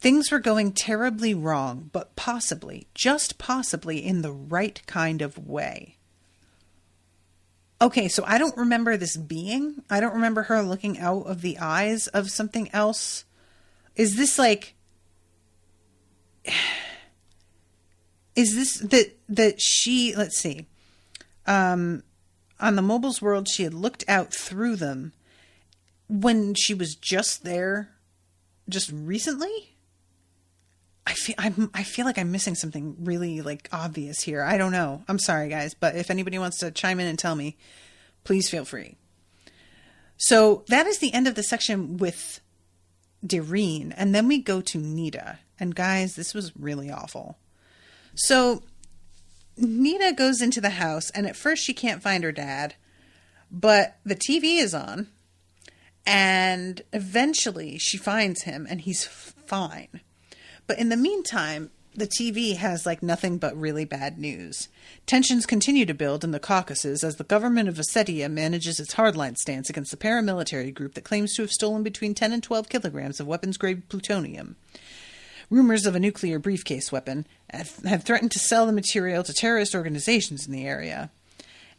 Speaker 2: things were going terribly wrong, but possibly, just possibly, in the right kind of way. Okay, so I don't remember this being. I don't remember her looking out of the eyes of something else. Is this like... Is this that she, let's see, on the mobile's world, she had looked out through them when she was just there, just recently? I feel like I'm missing something really like obvious here. I don't know. I'm sorry, guys, but if anybody wants to chime in and tell me, please feel free. So that is the end of the section with Dareen, and then we go to Nita. And guys, this was really awful. So Nita goes into the house, and at first she can't find her dad, but the TV is on, and eventually she finds him, and he's fine. But in the meantime, the TV has like nothing but really bad news. Tensions continue to build in the Caucasus as the government of Ossetia manages its hardline stance against the paramilitary group that claims to have stolen between 10 and 12 kilograms of weapons-grade plutonium. Rumors of a nuclear briefcase weapon have threatened to sell the material to terrorist organizations in the area.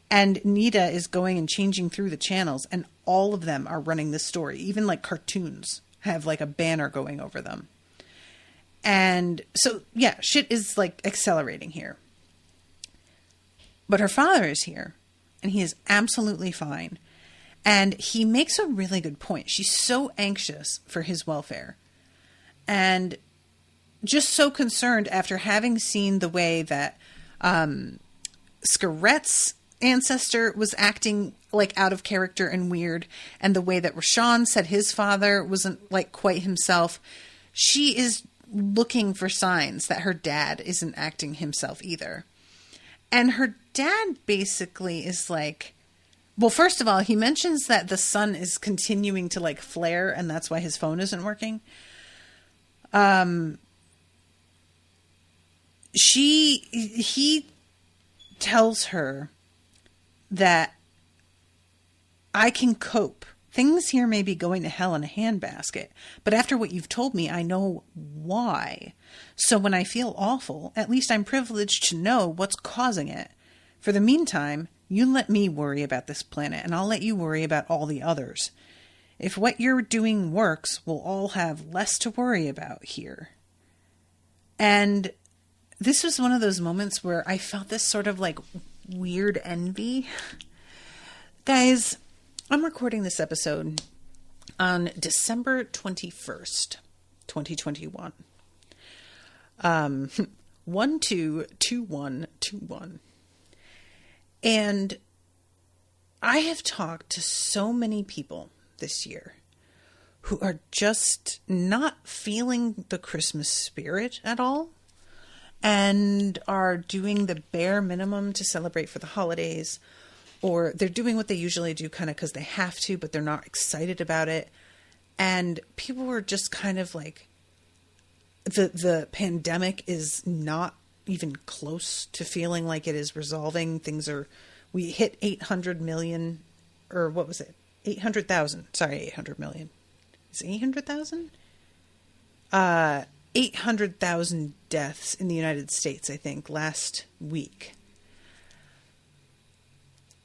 Speaker 2: And Nita is going and changing through the channels, and all of them are running this story. Even like cartoons have like a banner going over them. And so, yeah, shit is like accelerating here. But her father is here, and he is absolutely fine. And he makes a really good point. She's so anxious for his welfare. And just so concerned after having seen the way that Scaret's ancestor was acting like out of character and weird, and the way that Rashawn said his father wasn't like quite himself. She is looking for signs that her dad isn't acting himself either. And her dad basically is like, well, first of all, he mentions that the sun is continuing to like flare, and that's why his phone isn't working. He tells her that I can cope. Things here may be going to hell in a handbasket, but after what you've told me, I know why. So when I feel awful, at least I'm privileged to know what's causing it. For the meantime, you let me worry about this planet, and I'll let you worry about all the others. If what you're doing works, we'll all have less to worry about here. And this was one of those moments where I felt this sort of like weird envy. Guys, I'm recording this episode on December 21st, 2021. 122121. And I have talked to so many people this year who are just not feeling the Christmas spirit at all, and are doing the bare minimum to celebrate for the holidays, or they're doing what they usually do kind of because they have to, but they're not excited about it. And people were just kind of like, the pandemic is not even close to feeling like it is resolving. We hit 800 million, or what was it? 800,000. Sorry, 800 million. Is it 800,000? 800,000 deaths in the United States, I think, last week.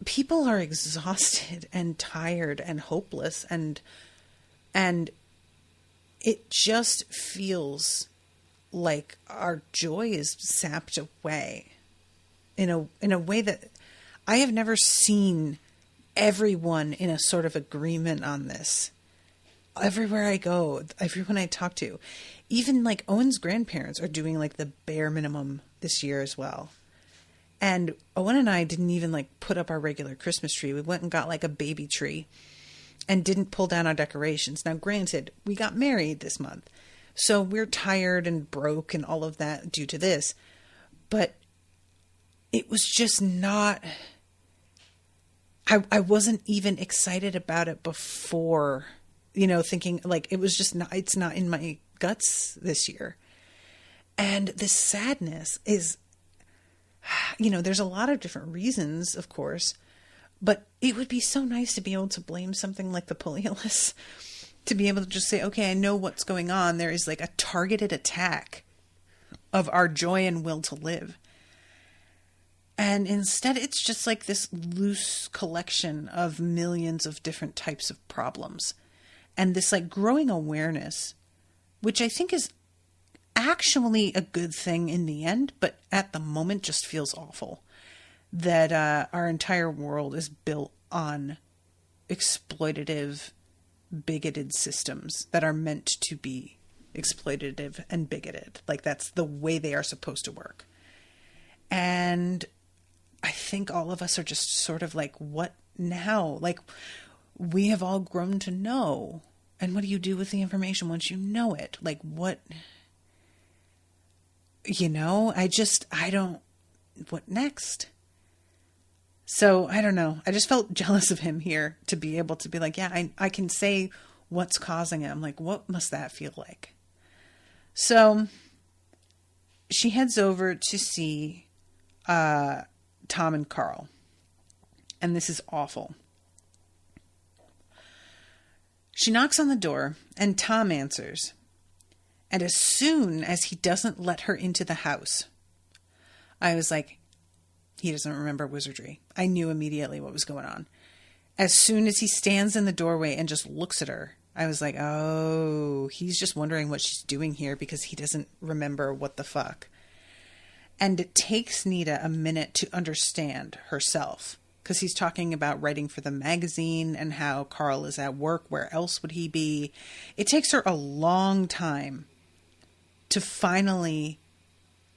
Speaker 2: People are exhausted and tired and hopeless, and it just feels like our joy is sapped away in a way that I have never seen everyone in a sort of agreement on this. Everywhere I go, everyone I talk to, even like Owen's grandparents are doing like the bare minimum this year as well. And Owen and I didn't even like put up our regular Christmas tree. We went and got like a baby tree and didn't pull down our decorations. Now, granted, we got married this month, so we're tired and broke and all of that due to this. But it was just not... I wasn't even excited about it before, thinking like it was just not, it's not in my guts this year. And this sadness is, there's a lot of different reasons, of course, but it would be so nice to be able to blame something like the Polyolus, to be able to just say, okay, I know what's going on. There is like a targeted attack of our joy and will to live. And instead, it's just like this loose collection of millions of different types of problems. And this like growing awareness, which I think is actually a good thing in the end, but at the moment just feels awful. That our entire world is built on exploitative, bigoted systems that are meant to be exploitative and bigoted. Like that's the way they are supposed to work. And I think all of us are just sort of like, what now? Like, we have all grown to know. And what do you do with the information once you know it? Like, what, what next? So, I don't know. I just felt jealous of him here to be able to be like, yeah, I can say what's causing it. I'm like, what must that feel like? So, she heads over to see Tom and Carl. And this is awful. She knocks on the door and Tom answers. And as soon as he doesn't let her into the house, I was like, He doesn't remember wizardry. I knew immediately what was going on. As soon as he stands in the doorway and just looks at her, I was like, oh, he's just wondering what she's doing here because he doesn't remember what the fuck. And it takes Nita a minute to understand herself, because he's talking about writing for the magazine and how Carl is at work. Where else would he be? It takes her a long time to finally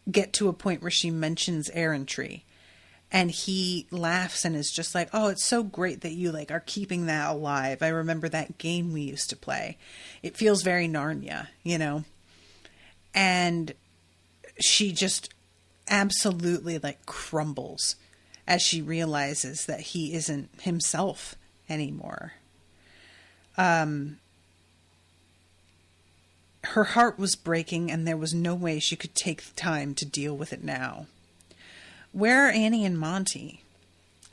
Speaker 2: get to a point where she mentions errantry. And he laughs and is just like, oh, it's so great that you like are keeping that alive. I remember that game we used to play. It feels very Narnia, you know? And she just absolutely like crumbles as she realizes that he isn't himself anymore. Her heart was breaking, and there was no way she could take the time to deal with it now. Where are Annie and Monty?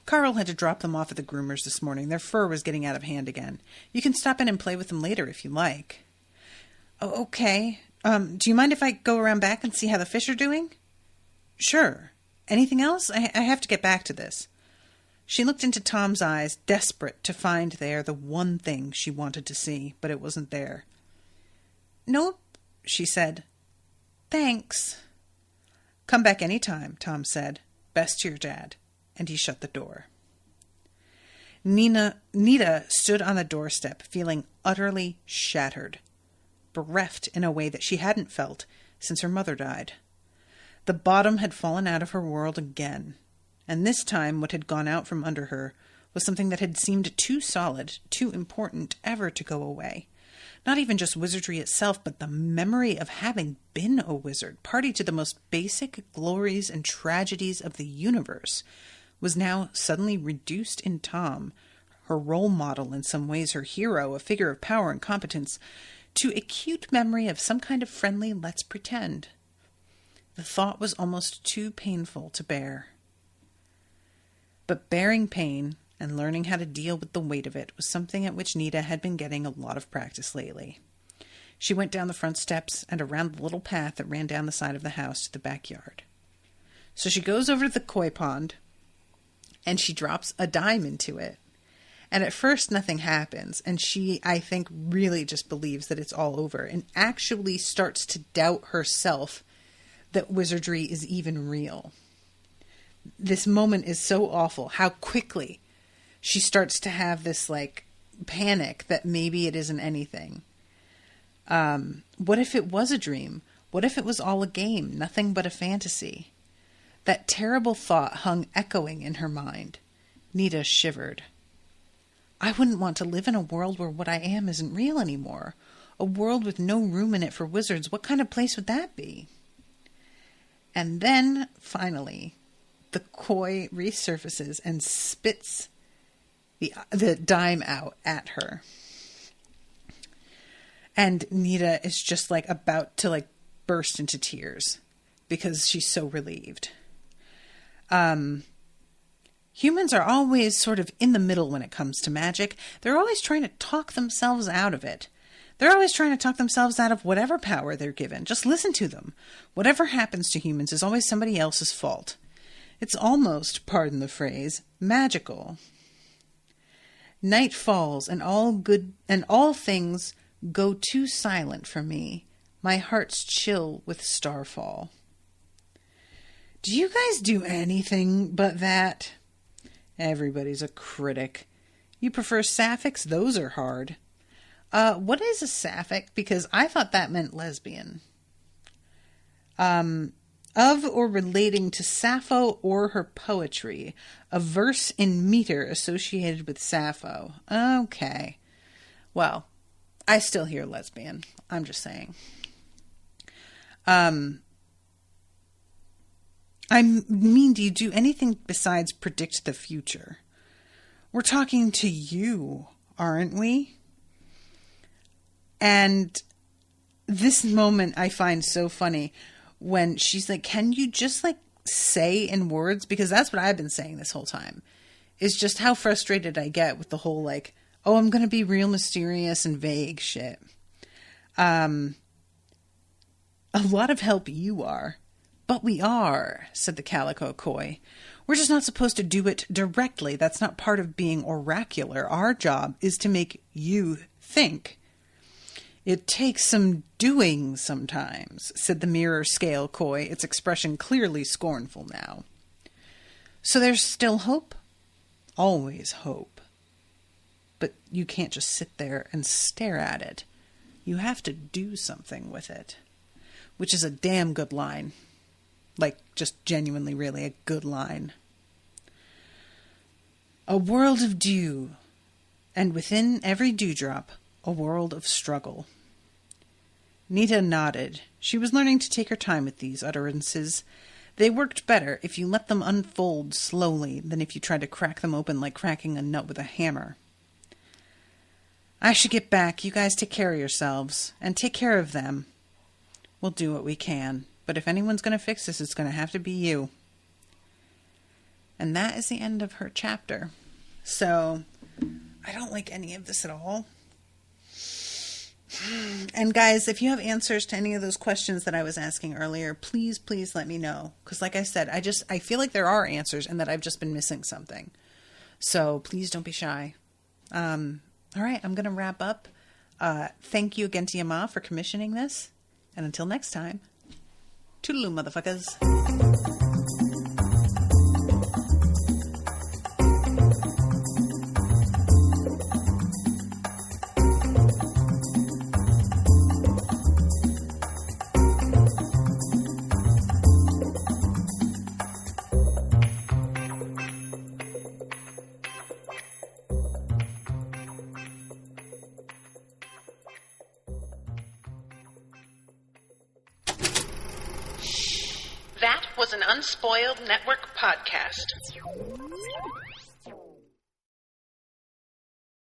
Speaker 2: Carl had to drop them off at the groomers this morning. Their fur was getting out of hand again. You can stop in and play with them later if you like. Oh, okay. Do you mind if I go around back and see how the fish are doing? Sure. Anything else? I have to get back to this. She looked into Tom's eyes, desperate to find there the one thing she wanted to see, but it wasn't there. Nope, she said. Thanks. Come back any time, Tom said. Best to your dad. And he shut the door. Nita stood on the doorstep, feeling utterly shattered, bereft in a way that she hadn't felt since her mother died. The bottom had fallen out of her world again, and this time what had gone out from under her was something that had seemed too solid, too important ever to go away. Not even just wizardry itself, but the memory of having been a wizard, party to the most basic glories and tragedies of the universe, was now suddenly reduced in Tom, her role model in some ways, her hero, a figure of power and competence, to acute memory of some kind of friendly let's pretend. The thought was almost too painful to bear. But bearing pain and learning how to deal with the weight of it was something at which Nita had been getting a lot of practice lately. She went down the front steps and around the little path that ran down the side of the house to the backyard. So she goes over to the koi pond, and she drops a dime into it. And at first nothing happens, and she, I think, really just believes that it's all over, and actually starts to doubt herself that wizardry is even real. This moment is so awful, how quickly she starts to have this, like, panic that maybe it isn't anything. What if it was a dream? What if it was all a game, nothing but a fantasy? That terrible thought hung echoing in her mind. Nita shivered. I wouldn't want to live in a world where what I am isn't real anymore. A world with no room in it for wizards. What kind of place would that be? And then, finally, the koi resurfaces and spits the dime out at her. And Nita is just like about to like burst into tears because she's so relieved. Humans are always sort of in the middle when it comes to magic. They're always trying to talk themselves out of it. They're always trying to talk themselves out of whatever power they're given. Just listen to them. Whatever happens to humans is always somebody else's fault. It's almost, pardon the phrase, magical. Night falls and all things go too silent for me. My heart's chill with starfall. Do you guys do anything but that? Everybody's a critic. You prefer sapphics? Those are hard. What is a sapphic? Because I thought that meant lesbian. Of or relating to Sappho or her poetry. A verse in meter associated with Sappho. Okay. Well, I still hear lesbian. I'm just saying. I mean, do you do anything besides predict the future? We're talking to you, aren't we? And this moment I find so funny when she's like, can you just like say in words? Because that's what I've been saying this whole time. Is just how frustrated I get with the whole like, oh, I'm going to be real mysterious and vague shit. A lot of help you are. But we are, said the Calico Koi. We're just not supposed to do it directly. That's not part of being oracular. Our job is to make you think. It takes some doing sometimes, said the Mirror Scale Koi, its expression clearly scornful now. So there's still hope? Always hope. But you can't just sit there and stare at it. You have to do something with it. Which is a damn good line. Like, just genuinely really a good line. A world of dew, and within every dewdrop, a world of struggle. Nita nodded. She was learning to take her time with these utterances. They worked better if you let them unfold slowly than if you tried to crack them open like cracking a nut with a hammer. I should get back. You guys take care of yourselves, and take care of them. We'll do what we can, but if anyone's going to fix this, it's going to have to be you. And that is the end of her chapter. So, I don't like any of this at all. And guys, if you have answers to any of those questions that I was asking earlier, please let me know. Because like I said, I feel like there are answers and that I've just been missing something. So please don't be shy. All right, I'm going to wrap up. Thank you again to Yama for commissioning this. And until next time, toodaloo, motherfuckers.
Speaker 1: That was an Unspoiled Network podcast.